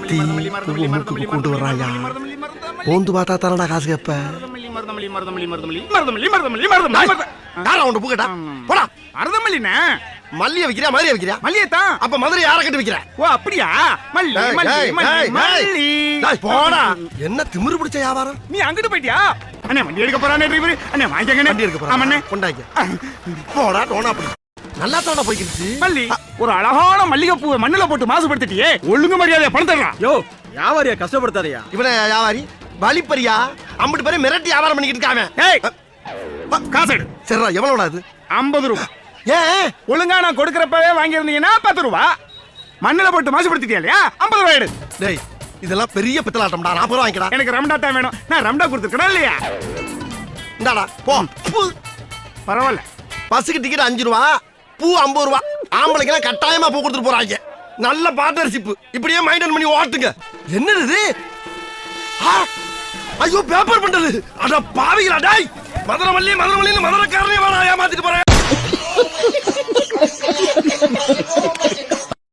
ஏத்தி கொண்டு வர்றாயா போந்து பார்த்தா தானடா காசு கேப்ப மல்லிய வைக்கிறியா மதுரைய வைக்கிறியா மல்லியத்தான் அப்ப மதுரை யார கட்டி வைக்கிற ஓ அப்படியா போடா என்ன திமிரு பிடிச்ச வியாபாரம் நீ அங்கிட்டு போயிட்டியா அண்ணே வண்டி எடுக்க போறானே டிரைவர் அண்ணே வாங்கிக்கங்க வண்டி எடுக்க போறா அண்ணே கொண்டாங்க போடா டோனா அப்படி நல்லா தான போயிடுச்சு மல்லி ஒரு அழகான மல்லிகை பூவை மண்ணுல போட்டு மாசுபடுத்திட்டியே ஒழுங்கு மரியாதையா பணம் தரலாம் யோ வியாபாரியா கஷ்டப்படுத்தாதயா இவனே வியாபாரி வலிப்பரியா அம்பட்டு பேரை மிரட்டி வியாபாரம் பண்ணிக்கிட்டு இருக்காம ஏய் காசு எடு சரிடா எவ்வளவுடா இது 50 ரூபாய் ஏன் ஒழுங்கா நான் கொடுக்கறப்பவே வாங்கி இருந்தீங்கன்னா 10 ரூபாய் மண்ணுல போட்டு மாசுபடுத்திட்டியா இல்லையா 50 ரூபாய் எடு டேய் இதெல்லாம் பெரிய பித்தலாட்டம்டா 40 ரூபாய் வாங்கிடா எனக்கு ரம்டா தான் வேணும் நான் ரம்டா கொடுத்துக்கறேன் இல்லையா இந்தாடா போ பரவாயில்ல பஸ்ஸுக்கு டிக்கெட் 5 ரூபாய் பூ 50 ரூபாய் ஆம்பளைக்கெல்லாம் கட்டாயமா பூ கொடுத்துட்டு போறாங்க நல்ல பார்ட்னர்ஷிப் இப்படியே மைண்டன் பண்ணி ஓட்டுங்க என்னது இது ஐயோ பேப்பர் பண்டல் அட பாவிகளா டேய் மதுரை மல்லின்னு மதுரைக்காரனே வாடா ஏமாத்திட்டு போறேன்